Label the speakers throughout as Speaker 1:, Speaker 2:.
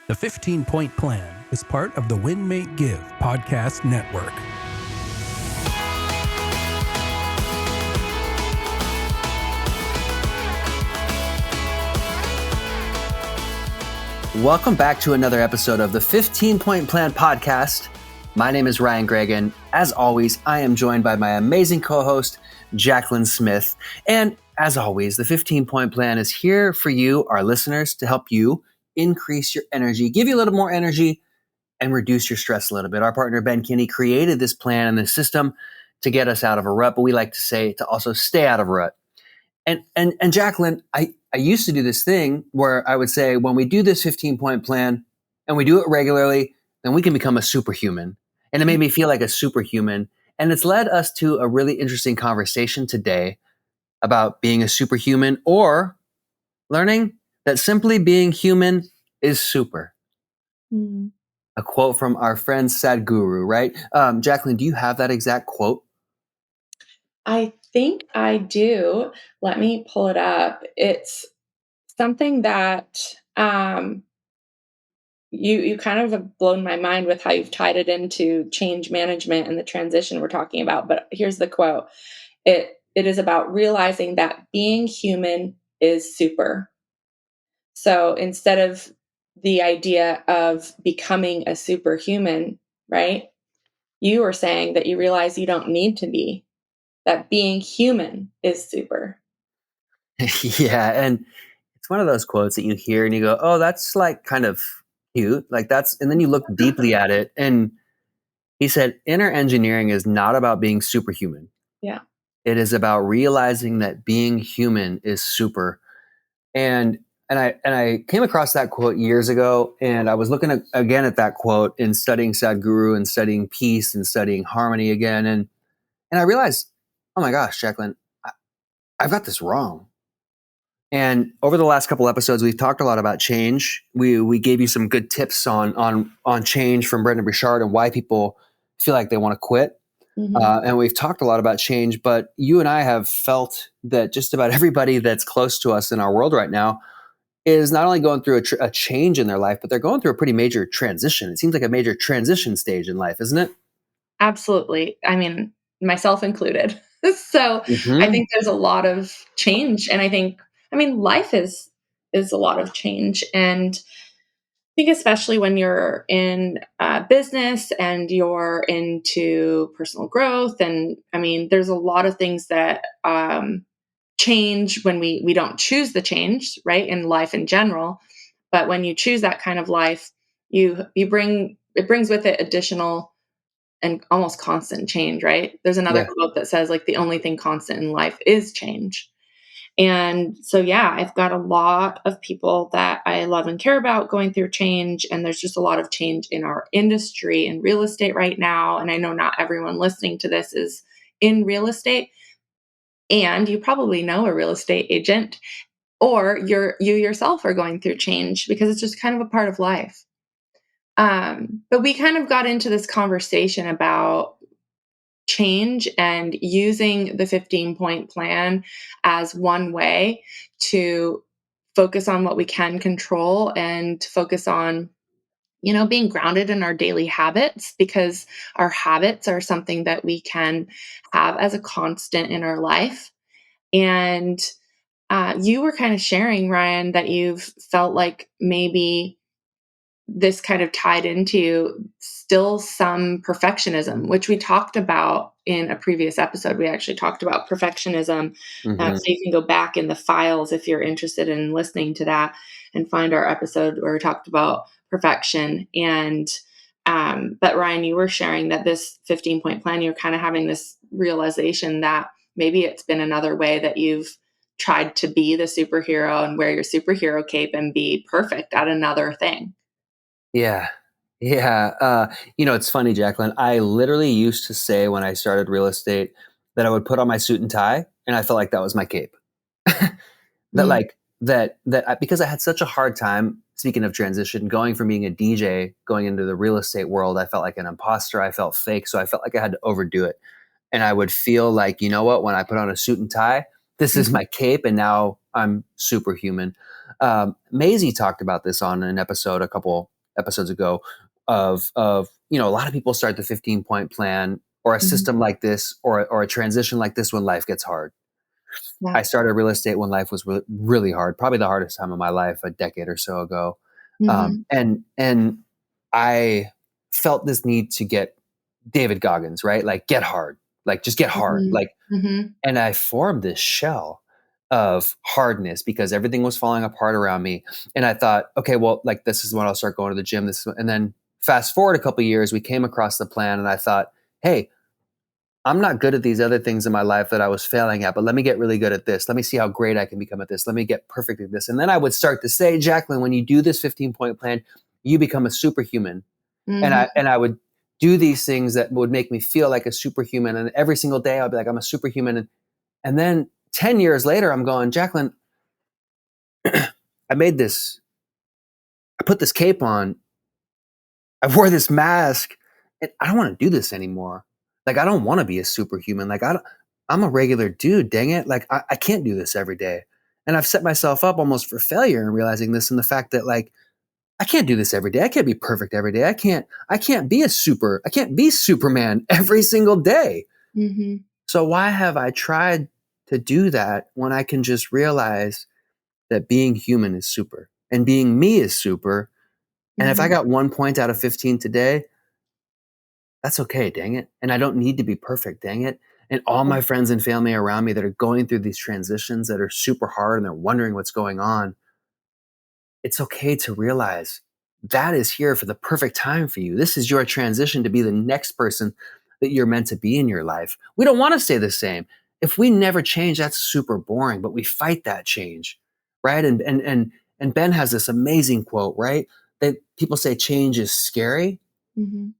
Speaker 1: The 15-Point Plan is part of the Win, Make, Give podcast network.
Speaker 2: Welcome back to another episode of the 15-Point Plan podcast. My name is Ryan Greigg, and as always, I am joined by my amazing co-host, Jacqueline Smith. And as always, the 15-Point Plan is here for you, our listeners, to help you increase your energy, give you a little more energy, and reduce your stress a little bit. Our partner, Ben Kinney, created this plan and this system to get us out of a rut, but we like to say to also stay out of a rut. And Jacqueline, I used to do this thing where I would say, when we do this 15-point plan and we do it regularly, then we can become a superhuman. And it made me feel like a superhuman. And it's led us to a really interesting conversation today about being a superhuman, or learning that simply being human is super. Mm. A quote from our friend Sadhguru, right? Jacqueline, do you have that exact quote?
Speaker 3: I think I do. Let me pull it up. It's something that you kind of have blown my mind with how you've tied it into change management and the transition we're talking about. But here's the quote. It is about realizing that being human is super. So instead of the idea of becoming a superhuman, right? You were saying that you realize you don't need to be, that being human is super.
Speaker 2: Yeah. And it's one of those quotes that you hear and you go, oh, that's like kind of cute. Like and then you look deeply at it. And he said, inner engineering is not about being superhuman.
Speaker 3: Yeah.
Speaker 2: It is about realizing that being human is super. And I came across that quote years ago, and I was looking again at that quote and studying Sadhguru and studying peace and studying harmony again. And I realized, oh my gosh, Jacqueline, I've got this wrong. And over the last couple episodes, we've talked a lot about change. We gave you some good tips on change from Brendon Burchard and why people feel like they want to quit. Mm-hmm. And we've talked a lot about change, but you and I have felt that just about everybody that's close to us in our world right now is not only going through a change in their life, but they're going through a pretty major transition. It seems like a major transition stage in life, isn't it?
Speaker 3: Absolutely. I mean, myself included. So mm-hmm. I think there's a lot of change. And life is a lot of change. And I think especially when you're in business and you're into personal growth. And there's a lot of things that change when we don't choose the change, right? In life in general. But when you choose that kind of life, it brings with it additional and almost constant change, right? There's another quote that says, like, the only thing constant in life is change. And so, I've got a lot of people that I love and care about going through change. And there's just a lot of change in our industry in real estate right now. And I know not everyone listening to this is in real estate. And you probably know a real estate agent, or you yourself are going through change, because it's just kind of a part of life. But we kind of got into this conversation about change and using the 15-point plan as one way to focus on what we can control and focus on, being grounded in our daily habits, because our habits are something that we can have as a constant in our life. And you were kind of sharing, Ryan, that you've felt like maybe this kind of tied into still some perfectionism, which we talked about in a previous episode. We actually talked about perfectionism. Mm-hmm. So you can go back in the files if you're interested in listening to that and find our episode where we talked about perfection. And but Ryan, you were sharing that this 15-point plan, you're kind of having this realization that maybe it's been another way that you've tried to be the superhero and wear your superhero cape and be perfect at another thing.
Speaker 2: Yeah. It's funny, Jacqueline. I literally used to say when I started real estate that I would put on my suit and tie, and I felt like that was my cape. Because I had such a hard time, speaking of transition, going from being a DJ, going into the real estate world, I felt like an imposter. I felt fake. So I felt like I had to overdo it. And I would feel like, you know what, when I put on a suit and tie, this is my cape, and now I'm superhuman. Maisie talked about this on an episode a couple episodes ago of a lot of people start the 15-point plan or a
Speaker 3: Mhm.
Speaker 2: system like this or a transition like this when life gets hard.
Speaker 3: Yeah.
Speaker 2: I started real estate when life was really hard, probably the hardest time of my life a decade or so ago.
Speaker 3: Mhm.
Speaker 2: And I felt this need to get David Goggins, right? Like get hard, like just get hard.
Speaker 3: Mhm.
Speaker 2: Like,
Speaker 3: Mhm.
Speaker 2: and I formed this shell of hardness because everything was falling apart around me. And I thought, okay, well, like this is when I'll start going to the gym. And then fast forward a couple of years, we came across the plan and I thought, hey, I'm not good at these other things in my life that I was failing at, but let me get really good at this. Let me see how great I can become at this. Let me get perfect at this. And then I would start to say, Jacqueline, when you do this 15-point plan, you become a superhuman. And
Speaker 3: Mhm.
Speaker 2: I would do these things that would make me feel like a superhuman. And every single day I'll be like, I'm a superhuman. And then 10 years later, I'm going, Jacqueline, I made this, I put this cape on, I wore this mask, and I don't want to do this anymore. Like, I don't want to be a superhuman. I'm a regular dude, dang it. Like, I can't do this every day. And I've set myself up almost for failure in realizing this and the fact that, like, I can't do this every day. I can't be perfect every day. I can't be Superman every single day.
Speaker 3: Mhm.
Speaker 2: So why have I tried to do that when I can just realize that being human is super and being me is super? And if I
Speaker 3: Mhm.
Speaker 2: got 1 point out of 15 today, that's okay, dang it. And I don't need to be perfect, dang it. And all my friends and family around me that are going through these transitions that are super hard and they're wondering what's going on, it's okay to realize that is here for the perfect time for you. This is your transition to be the next person that you're meant to be in your life. We don't want to stay the same. If we never change, that's super boring, but we fight that change, right? And Ben has this amazing quote, right? That people say change is scary,
Speaker 3: Mhm.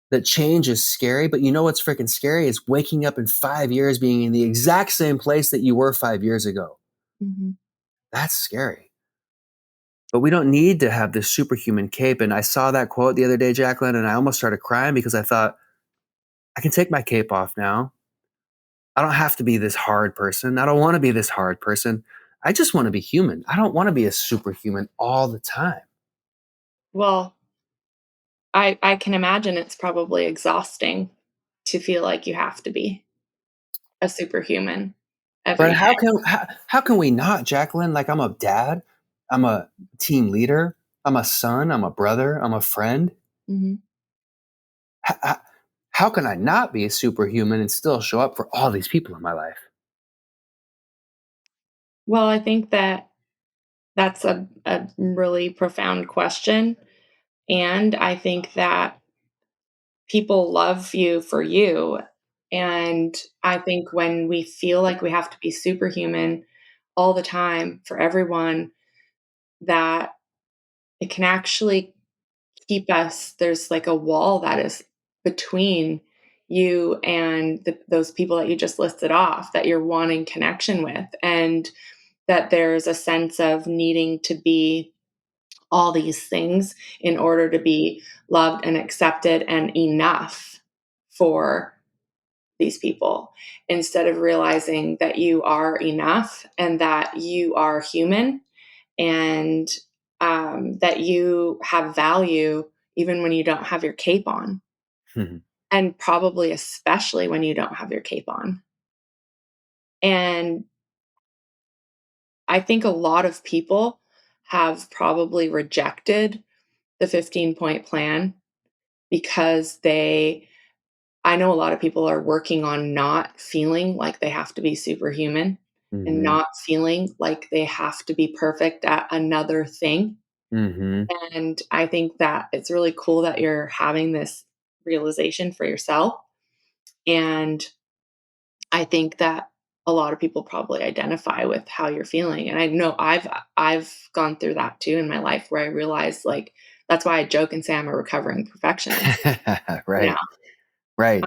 Speaker 2: that change is scary, but you know what's freaking scary is waking up in 5 years being in the exact same place that you were 5 years ago.
Speaker 3: Mhm.
Speaker 2: That's scary. But we don't need to have this superhuman cape. And I saw that quote the other day, Jacqueline, and I almost started crying because I thought, I can take my cape off now. I don't have to be this hard person. I don't want to be this hard person. I just want to be human. I don't want to be a superhuman all the time.
Speaker 3: Well, I can imagine it's probably exhausting to feel like you have to be a superhuman
Speaker 2: But
Speaker 3: every day.
Speaker 2: how can we not, Jacqueline? Like I'm a dad, I'm a team leader, I'm a son, I'm a brother, I'm a friend.
Speaker 3: Mhm.
Speaker 2: How, how can I not be a superhuman and still show up for all these people in my life?
Speaker 3: Well, I think that that's a really profound question, and I think that people love you for you, and I think when we feel like we have to be superhuman all the time for everyone, that it can actually keep us there's like a wall that is between you and those people that you just listed off that you're wanting connection with, and that there's a sense of needing to be all these things in order to be loved and accepted and enough for these people, instead of realizing that you are enough and that you are human, and that you have value even when you don't have your cape on, and probably especially when you don't have your cape on. And I think a lot of people have probably rejected the 15-point plan because I know a lot of people are working on not feeling like they have to be superhuman and
Speaker 2: Mm-hmm.
Speaker 3: not feeling like they have to be perfect at another thing.
Speaker 2: Mm-hmm.
Speaker 3: And I think that it's really cool that you're having this realization for yourself. And I think that a lot of people probably identify with how you're feeling. And I know I've gone through that too in my life where I realized like that's why I joke and say I'm a recovering perfectionist. You
Speaker 2: Right. Right.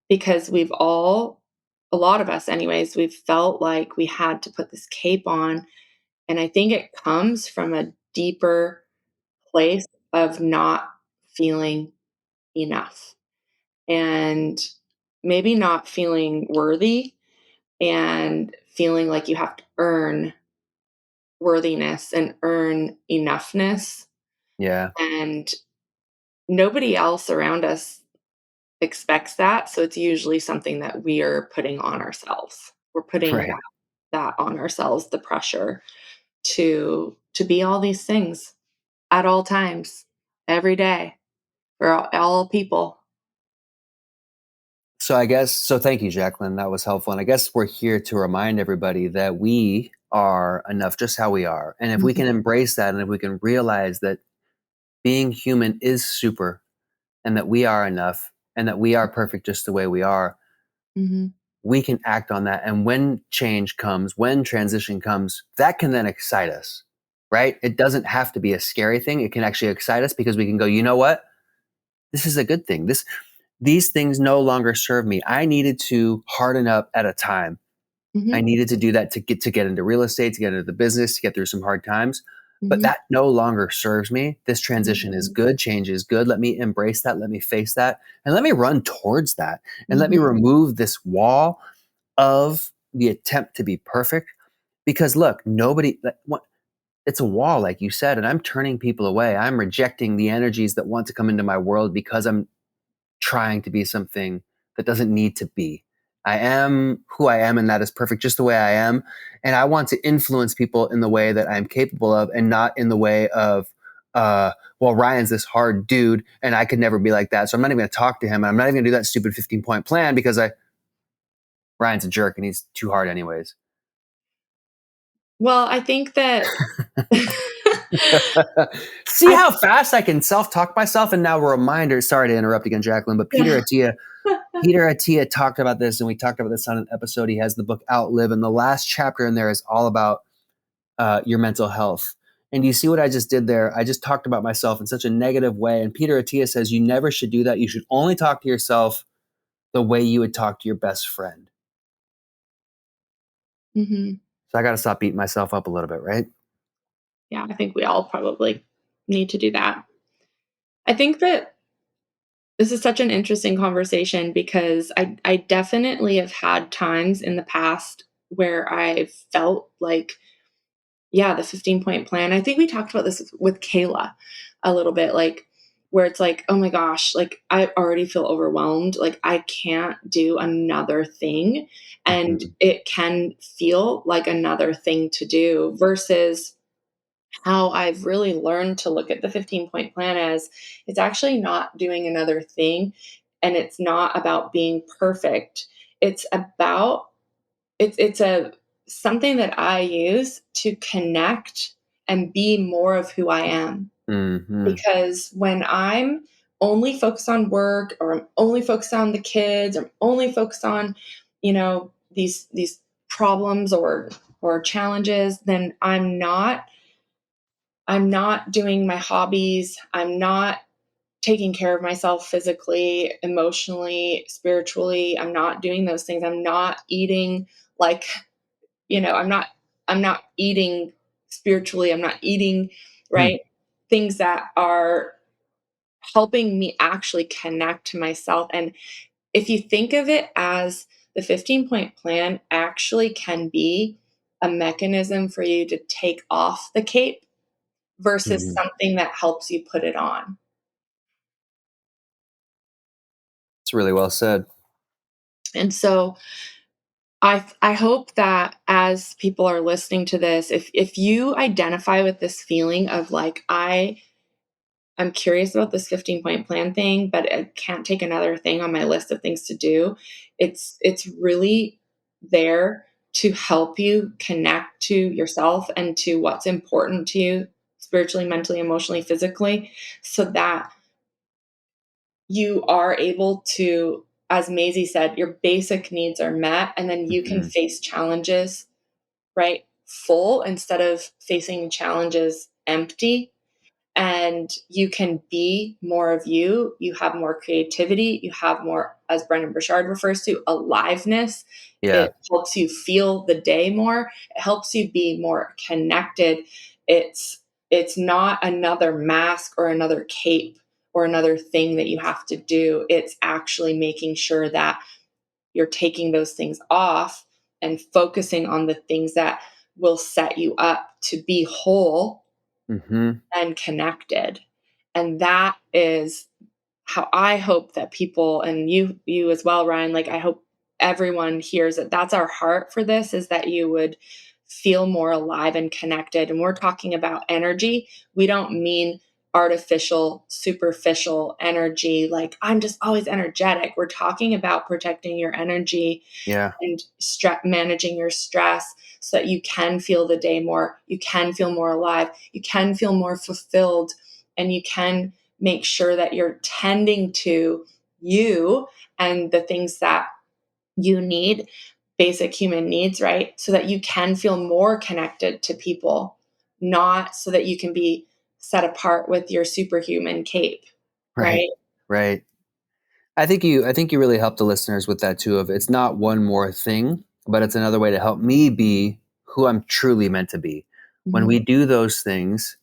Speaker 3: because a lot of us anyways, we've felt like we had to put this cape on. And I think it comes from a deeper place of not feeling enough and maybe not feeling worthy and feeling like you have to earn worthiness and earn enoughness.
Speaker 2: Yeah.
Speaker 3: And nobody else around us expects that, so it's usually something that we are putting on ourselves. We're putting
Speaker 2: Right.
Speaker 3: that on ourselves, the pressure to be all these things at all times, every day, for all people.
Speaker 2: So I guess so thank you, Jacqueline. That was helpful. And I guess we're here to remind everybody that we are enough just how we are. And if we
Speaker 3: Mhm,
Speaker 2: can embrace that and if we can realize that being human is super and that we are enough and that we are perfect just the way we are,
Speaker 3: mhm,
Speaker 2: we can act on that. And when change comes, when transition comes, that can then excite us, right? It doesn't have to be a scary thing. It can actually excite us because we can go, you know what? This is a good thing. These things no longer serve me. I needed to harden up at a time. I
Speaker 3: mhm,
Speaker 2: needed to do that to get into real estate, to get into the business, to get through some hard times. But
Speaker 3: mhm,
Speaker 2: that no longer serves me. This
Speaker 3: mhm,
Speaker 2: transition is good. Change is good. Let me embrace that. Let me face that. And let me run towards that. And let me
Speaker 3: mhm,
Speaker 2: remove this wall of the attempt to be perfect. Because look, it's a wall, like you said, and I'm turning people away. I'm rejecting the energies that want to come into my world because I'm trying to be something that doesn't need to be. I am who I am, and that is perfect just the way I am. And I want to influence people in the way that I'm capable of and not in the way of, well, Ryan's this hard dude, and I could never be like that. So I'm not even going to talk to him. And I'm not even going to do that stupid 15-point plan because Ryan's a jerk and he's too hard, anyways.
Speaker 3: Well, I think that
Speaker 2: See
Speaker 3: I
Speaker 2: how fast I can self talk myself? And now a reminder, sorry to interrupt again, Jacqueline, but
Speaker 3: yeah.
Speaker 2: Peter Attia talked about this, and we talked about this on an episode. He has the book Outlive, and the last chapter in there is all about your mental health. And you see what I just did there? I just talked about myself in such a negative way. And Peter Attia says you never should do that. You should only talk to yourself the way you would talk to your best friend.
Speaker 3: Mhm.
Speaker 2: So I got to stop beating myself up a little bit, right?
Speaker 3: Yeah, I think we all probably need to do that. I think that this is such an interesting conversation because I definitely have had times in the past where I felt like, yeah, the 15-point plan. I think we talked about this with Kayla a little bit, like where it's like, oh my gosh, like I already feel overwhelmed. Like I can't do another thing. And
Speaker 2: Mm-hmm.
Speaker 3: it can feel like another thing to do versus how I've really learned to look at the 15-point plan as it's actually not doing another thing and it's not about being perfect. It's about it's a something that I use to connect and be more of who I am.
Speaker 2: Mm-hmm.
Speaker 3: Because when I'm only focused on work or I'm only focused on the kids or I'm only focused on, these problems or challenges, then I'm not doing my hobbies. I'm not taking care of myself physically, emotionally, spiritually. I'm not doing those things. I'm not eating like, I'm not eating spiritually. I'm not eating, right? Things that are helping me actually connect to myself. And if you think of it as the 15-point plan actually can be a mechanism for you to take off the cape versus
Speaker 2: Mm-hmm.
Speaker 3: something that helps you put it on.
Speaker 2: It's really well said.
Speaker 3: And so I hope that as people are listening to this, if you identify with this feeling of like I'm curious about this 15-point plan thing, but I can't take another thing on my list of things to do, it's really there to help you connect to yourself and to what's important to you spiritually, mentally, emotionally, physically, so that you are able to, as Maisie said, your basic needs are met, and then you can
Speaker 2: Mm-hmm.
Speaker 3: face challenges, right? Full instead of facing challenges empty. And you can be more of you. You have more creativity. You have more, as Brendan Burchard refers to, aliveness.
Speaker 2: Yeah.
Speaker 3: It helps you feel the day more. It helps you be more connected. It's it's not another mask or another cape or another thing that you have to do. It's actually making sure that you're taking those things off and focusing on the things that will set you up to be whole
Speaker 2: Mm-hmm.
Speaker 3: and connected. And that is how I hope that people, and you as well, Ryan, like I hope everyone hears that that's our heart for this, is that you would feel more alive and connected. And we're talking about energy. We don't mean artificial, superficial energy, like I'm just always energetic. We're talking about protecting your energy
Speaker 2: Yeah.
Speaker 3: and managing your stress so that you can feel the day more, you can feel more alive, you can feel more fulfilled, and you can make sure that you're tending to you and the things that you need, basic human needs, right? So that you can feel more connected to people, not so that you can be set apart with your superhuman cape,
Speaker 2: Right.
Speaker 3: right?
Speaker 2: Right. I think you really helped the listeners with that too, of it's not one more thing, but it's another way to help me be who I'm truly meant to be. When
Speaker 3: Mhm.
Speaker 2: we do those things,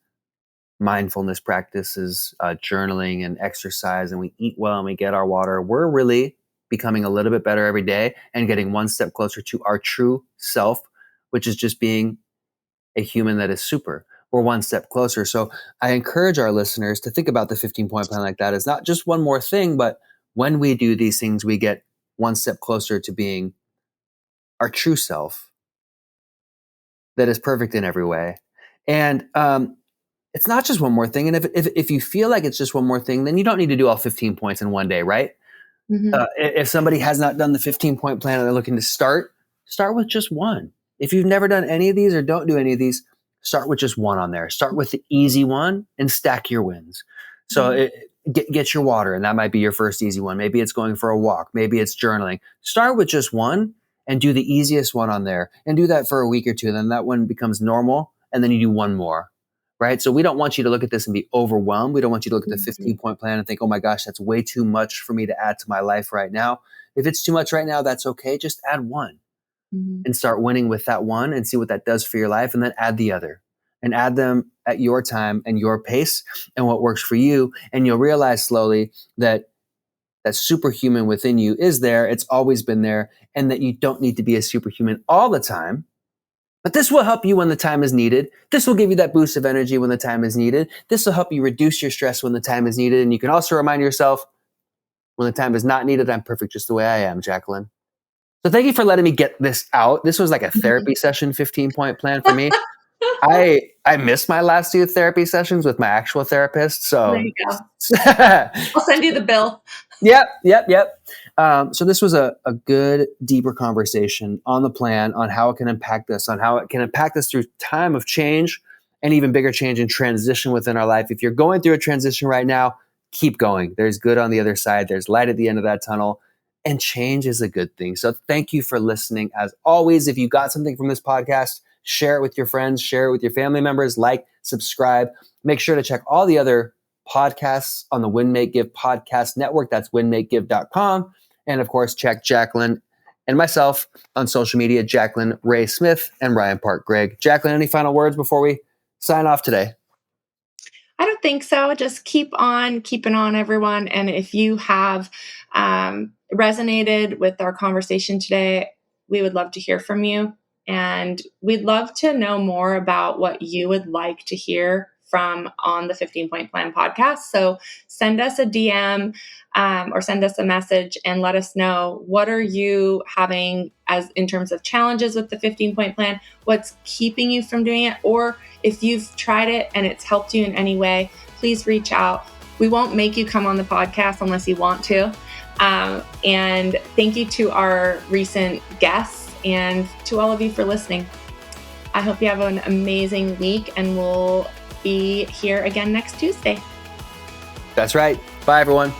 Speaker 2: mindfulness practices, journaling and exercise, and we eat well and we get our water, we're really becoming a little bit better every day and getting one step closer to our true self, which is just being a human that is super. We're one step closer. So I encourage our listeners to think about the 15-point plan like that as not just one more thing, but when we do these things, we get one step closer to being our true self that is perfect in every way. And it's not just one more thing. And if you feel like it's just one more thing, then you don't need to do all 15 points in one day, right?
Speaker 3: Mhm.
Speaker 2: If somebody has not done the 15-point plan and they're looking to start with just one. If you've never done any of these or don't do any of these, start with just one on there. Start with the easy one and stack your wins. So
Speaker 3: Mhm.
Speaker 2: get your water, and that might be your first easy one. Maybe it's going for a walk. Maybe it's journaling. Start with just one and do the easiest one on there, and do that for a week or two. Then that one becomes normal, and then you do one more. Right. So we don't want you to look at this and be overwhelmed. We don't want you to look at the
Speaker 3: Mhm.
Speaker 2: 15-point plan and think, oh my gosh, that's way too much for me to add to my life right now. If it's too much right now, that's okay. Just add one
Speaker 3: Mhm.
Speaker 2: and start winning with that one and see what that does for your life. And then add the other and add them at your time and your pace and what works for you. And you'll realize slowly that that superhuman within you is there. It's always been there, and that you don't need to be a superhuman all the time. But this will help you when the time is needed. This will give you that boost of energy when the time is needed. This will help you reduce your stress when the time is needed. And you can also remind yourself, when the time is not needed, I'm perfect just the way I am, Jacqueline. So thank you for letting me get this out. This was like a therapy session 15-point plan for me. I missed my last two therapy sessions with my actual therapist.
Speaker 3: There
Speaker 2: So
Speaker 3: you go. I'll send you the bill.
Speaker 2: Yep. So this was a good, deeper conversation on the plan, on how it can impact us, on how it can impact us through time of change and even bigger change and transition within our life. If you're going through a transition right now, keep going. There's good on the other side. There's light at the end of that tunnel, and change is a good thing. So thank you for listening. As always, if you got something from this podcast, share it with your friends, share it with your family members, like, subscribe. Make sure to check all the other podcasts on the Win Make Give podcast network. That's winmakegive.com. And of course, check Jacqueline and myself on social media, Jacqueline Ray Smith and Ryan Park Greigg. Jacqueline, any final words before we sign off today?
Speaker 3: I don't think so. Just keep on keeping on, everyone. And if you have resonated with our conversation today, we would love to hear from you. And we'd love to know more about what you would like to hear from on the 15-point plan podcast. So send us a DM or send us a message and let us know, what are you having as in terms of challenges with the 15-point plan? What's keeping you from doing it? Or if you've tried it and it's helped you in any way, please reach out. We won't make you come on the podcast unless you want to. And thank you to our recent guests and to all of you for listening. I hope you have an amazing week, and we'll be here again next Tuesday.
Speaker 2: That's right. Bye, everyone.